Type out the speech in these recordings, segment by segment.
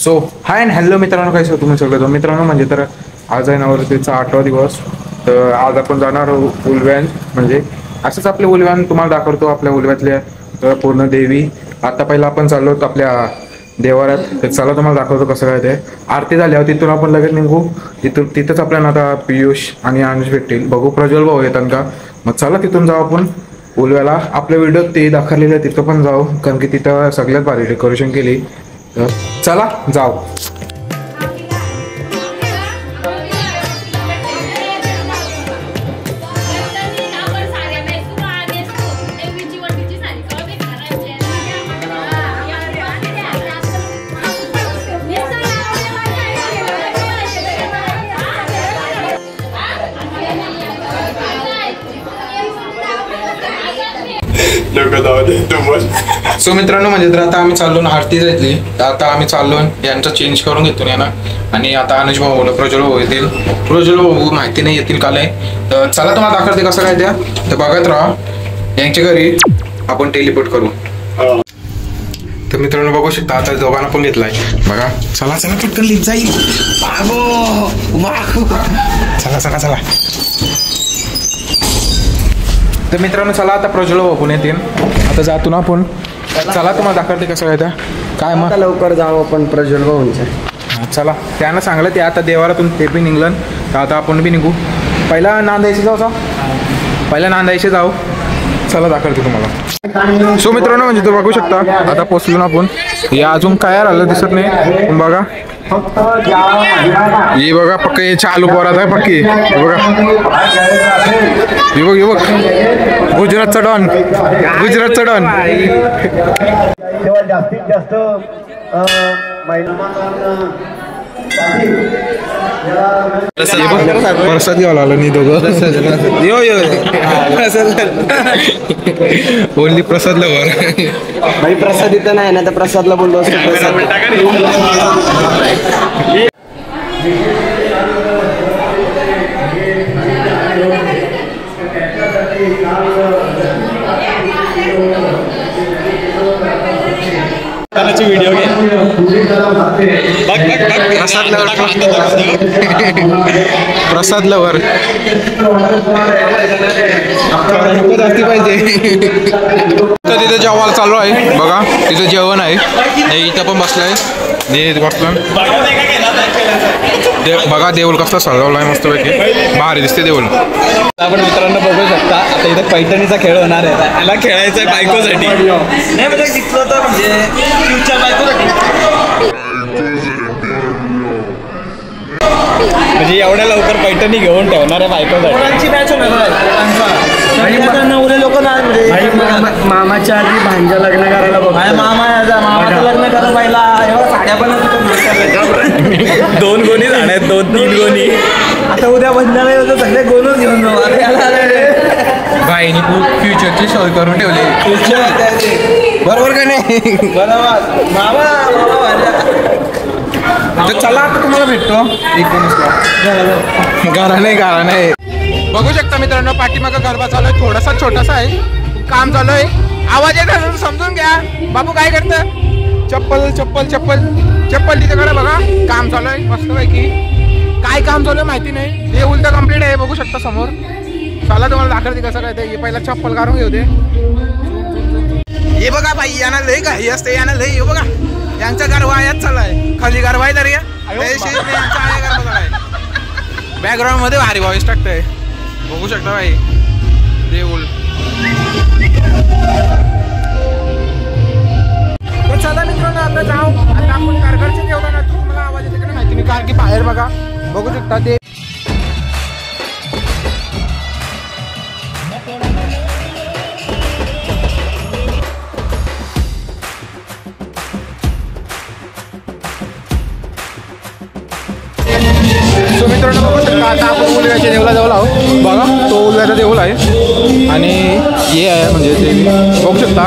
So high and hello मित्रांनो, काय तुम्ही सगळं मित्रांनो म्हणजे तर आज आहे नवरात्रीचा 8वा दिवस. तर आज आपण जाणार उलव्यान, म्हणजे असंच आपले उलव्यान तुम्हाला दाखवतो. आपल्या उलव्यातल्या पूर्ण देवी. आता पहिला आपण चाललो आपल्या देवाऱ्यात, तर चला तुम्हाला दाखवतो कसं काय ते. आरती झाल्यावर तिथून आपण लगेच निघू. तिथंच आपल्याला आता पियुष आणि अनुष भेटतील. बघू प्रज्वल भाऊ येतात का, मग चला तिथून जाऊ आपण उलव्याला. आपल्या व्हिडिओ ते दाखवलेलं आहे तिथं पण जाऊ, कारण की तिथं सगळ्यात भारी डेकोरेशन केली. तर चला जाऊ. सो मित्रांनो म्हणजे तर आता आम्ही चाललो ना आरती जायतली. तर आता आम्ही चाललो यांचा चेंज करून घेतो ना. आणि आता अनुज भाऊ प्रज्वल भाऊ येतील. प्रज्वल भाऊ माहिती नाही येतील काल आहे. तर चला तुम्हाला दाखवते कसं काय त्या. तर बघत राहा, यांच्या घरी आपण टेलिपोर्ट करू. तर मित्रांनो बघू शकता आता दोघांना पण घेतलाय बघा. चला चला पटकन लिफ्ट जाईल. चला चला चला. तर मित्रांनो चला आता प्रज्वल भाऊ पण येतील. आता जातो ना आपण. चला तुम्हाला दाखवते कसं काय त्या. काय मग लवकर जाऊ आपण प्रज्वल भाऊंच्या. चला त्यांना सांगलं ते आता देवारातून ते बी निघलं. तर आता आपण बी निघू. पहिला नांदायचे जाऊ पहिला नांदायचे जाऊ. चला दाखवते तुम्हाला. सो मित्रांनो म्हणजे तो बघू शकता आता पोचलो ना आपण. या अजून काय आलं दिसत नाही पण बघा. ये बघा पक्क हे चालू पोरात आहे पक्की. बघा हे बघ हे बघ गुजरातचा डॉन. गुजरातचा डॉन. जास्तीत जास्त प्रसाद घ्यायला आलो नाही दोघं. ओनली प्रसाद लवर. भाई प्रसाद इथं नाही ना, तर प्रसादला बोललो असतो. व्हिडिओ घे. प्रसाद लवर जास्ती पाहिजे. तर तिथे जेवायला चालू आहे बघा. तिथं जेवण आहे. इथं पण बसलाय बसला. बघा देऊळ कसं सजवलाय मस्तपैकी. भारी दिसते देऊळ. आपण मित्रांनो बघू शकता आता इथे पैठणीचा खेळ होणार आहे. त्याला खेळायचं आहे बायकोसाठी. नाही म्हणजे दिसलं तर म्हणजे फ्युचर बायकोसाठी. म्हणजे एवढ्या लवकर पैठणी घेऊन ठेवणार आहे बायकोसाठी. मॅच होणार नवरे लोक नाही म्हणजे मामाच्या आधी भांजा लग्न करायला बघ. मामाचं लग्न करून पाहिला. साड्या पण 2 गोणी झाड आहेत. 2-3 गोणी. आता उद्या बंधारा होतं सगळे गोनच घेऊन जाऊ. बाईनी खूप फ्युचरची सोय करून ठेवली. बरोबर का नाही. बरोबर मामा. तर चला आता तुम्हाला भेटतो 19ला. गारा नाही. बघू शकता मित्रांनो पाठीमागं गरबा चालू आहे. थोडासा छोटासा आहे, काम चालू आहे. आवाज येत असेल समजून घ्या. बाबू काय करतं. चप्पल चप्पल चप्पल चप्पल तिच्याकडे बघा. काम चालू आहे मस्तपैकी. काय काम चालू आहे माहिती नाही. हे उलट कम्प्लीट आहे बघू शकता समोर. चला तुम्हाला दाखवते कसं काय ते. पहिला चप्पल काढून घेऊ दे. हे बघा बाई यांना लई घाई असते. यांना लई हे बघा यांचा गरबा याच चाललाय. खाली गरबा आहे तरी बॅकग्राऊंड मध्ये भारी व्हॉइस टाकतंय बघू शकता भाई. देऊळ. चला मित्रांनो आता जाऊ. आता आपण कारगडचे जेवढा ना तुम्हाला आवाज येते का माहिती नाही, कारण की बाहेर बघा बघू शकता ते. सो मित्रांनो बघू शकता आता आपण उलव्याच्या देवला जवळ आहोत बघा. तो उलव्याचा देऊळ आहे आणि हे आहे म्हणजे ते बघू शकता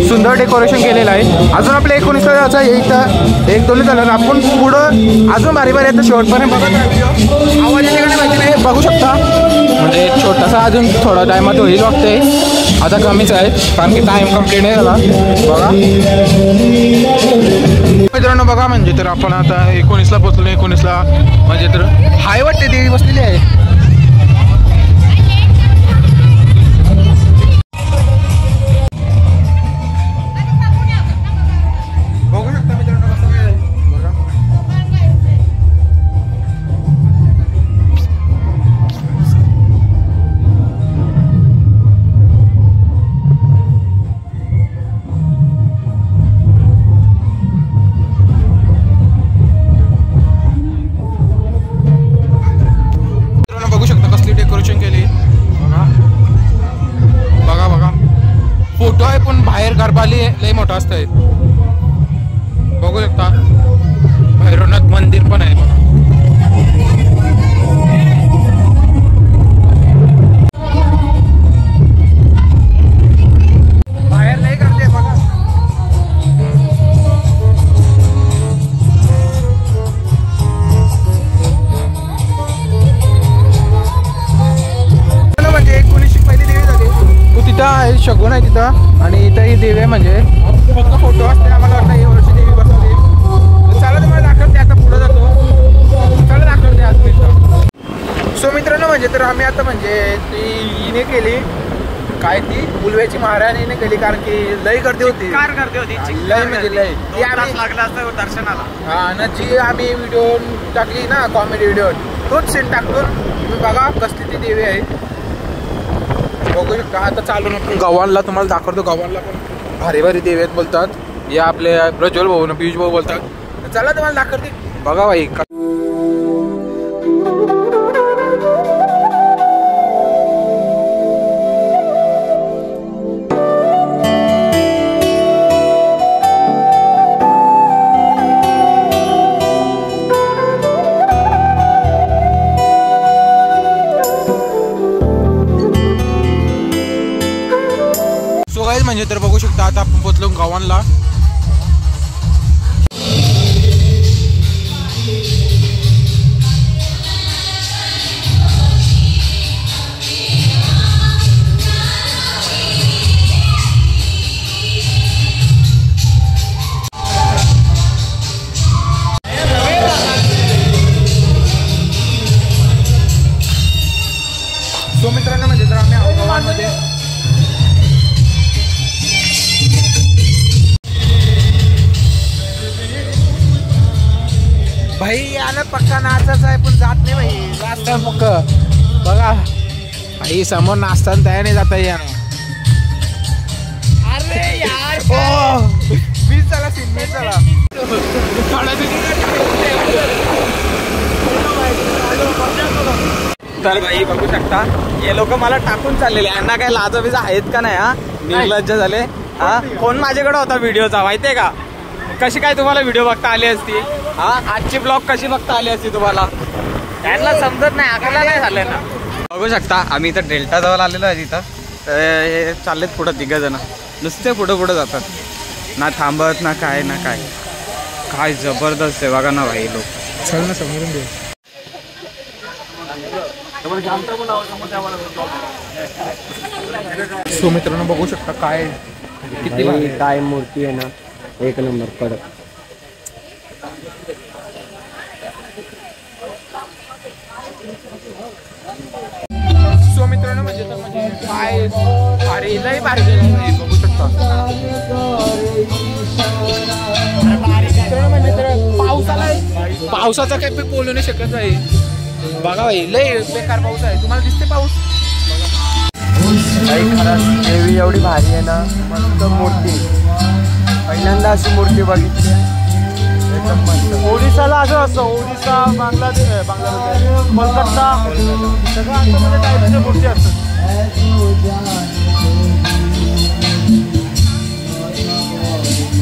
सुंदर डेकोरेशन केलेलं आहे. अजून आपल्या 19ला जायचं आहे. इथं 1-2 झालं आपण पुढं अजून भारी भारी येतं शेवटपर्यंत बघत राहिलो. आवाज येते माहिती नाही बघू शकता. म्हणजे छोटासा अजून थोडा टायमात होईल वाटतंय. आता कमीच आहे कारण की टाइम कंप्लीट नाही झाला बघा. मित्रांनो बघा म्हणजे तर आपण आता 19ला पोहोचलो. 19ला म्हणजे तर हाय वाटते देवी बसलेली आहे. बघू शकता मित्रांनो कसं आहे बघा. बघू शकता कसली डेकोरेशन केली बघा. बघा बघा फोटो आहे पण बाहेर गरबाली लय मोठा असतंय. बघू शकता भैरवनाथ मंदिर पण आहे बघा. बाहेर लय करते बघा. म्हणजे 19ची पहिली देवी झाली तू तिथं आहे. शगुन आहे तिथं आणि इथं ही देवी आहे म्हणजे फक्त फोटो असते. आम्हाला वाटतं ही वर्षी देवी बसवली. चला तुम्हाला दाखवते आता पुढे जातो. चला दाखवते आज मित्र. सो मित्रांनो म्हणजे तर आम्ही आता म्हणजे ती हिने केली काय ती उलव्याची महाराणीने केली कारण की लई गर्दी होती. कार करते होती लई म्हणजे लई ती आम्ही लागला असतं दर्शनाला. हा ना जी आम्ही व्हिडिओ टाकली ना कॉमेडी व्हिडिओ तोच सीन टाकतो. तुम्ही बघा कसली ती देवी आहे. बघू शकता आता चालू नको गव्हाणला तुम्हाला दाखवतो. गव्हाणला पण भारी भारी देवी आहेत बोलतात. या आपले प्रज्वल भाऊ ना पियुष भाऊ बोलतात. चला तुम्हाला दाखवते बघा भाई. म्हणजे तर बघू शकता आता आपण पोहोचलो गव्हाणला. सो मित्रांनो म्हणजे तर आम्ही गव्हाणमध्ये भाई यानं पक्का नाचाच आहे पण जात नाही भाई. नाचता पक्क बघा भाई समोर नाचताना तयार नाही जाता यानं. अरे यार मी चला सीन मी चला. तर भाई बघू शकता हे लोक मला टाकून चाललेले. यांना काय लाजबिजा आहेत का नाही. हा निर्लज्ज झाले. हा फोन माझ्याकडे होता व्हिडिओचा माहितीये का. कशी काय तुम्हाला व्हिडिओ बघता आली असती. हा आजची ब्लॉग कशी बघता आली असती तुम्हाला. त्यांना समजत नाही अकला नाही झालं ना. बघू शकता आम्ही इथं डेल्टा जवळ आलेलो आहे. तिथं हे चाललेत पुढं 3 जण नुसते पुढं जातात ना थांबत ना काय काय जबरदस्त आहे बघा ना भाई. लोक चल ना समोरून दे. सो मित्रांनो बघू शकता काय किती भारी काय मूर्ती आहे ना एक नंबर कडक. सो मित्रांनो म्हणजे काय भारी लई भारी बघू शकता. म्हणजे तर पावसाचा काही बोलू नाही शकत आहे. बघा भाई लई बेकार पाऊस आहे. तुम्हाला दिसते पाऊस खरंच देवी एवढी भारी आहे ना. मस्त मूर्ती पहिल्यांदा अशी मूर्ती बघितली. एकदम मस्त. ओडिसाला असं असतं. ओडिसा बांगलादेश कोलकाता सगळं असं मध्ये टाईपच्या मूर्ती असतात.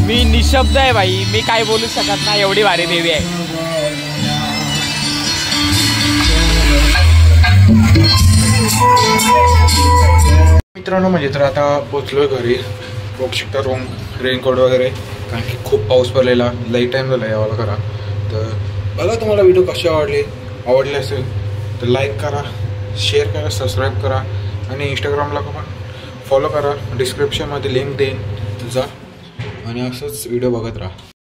मी निशब्द आहे भाई. मी काय बोलू शकत नाही. एवढी भारी देवी आहे. मित्रांनो म्हणजे तर आता पोचलोय घरी. बघू शकता रेनकोट वगैरे कारण की खूप पाऊस पडलेला. लई टाईम झाला यावाला करा. तर बघा तुम्हाला व्हिडिओ कसे आवडले असेल तर लाईक करा, शेअर करा, सबस्क्राईब करा आणि इंस्टाग्रामला पण फॉलो करा. डिस्क्रिप्शनमध्ये लिंक देईन जा आणि असंच व्हिडिओ बघत राहा.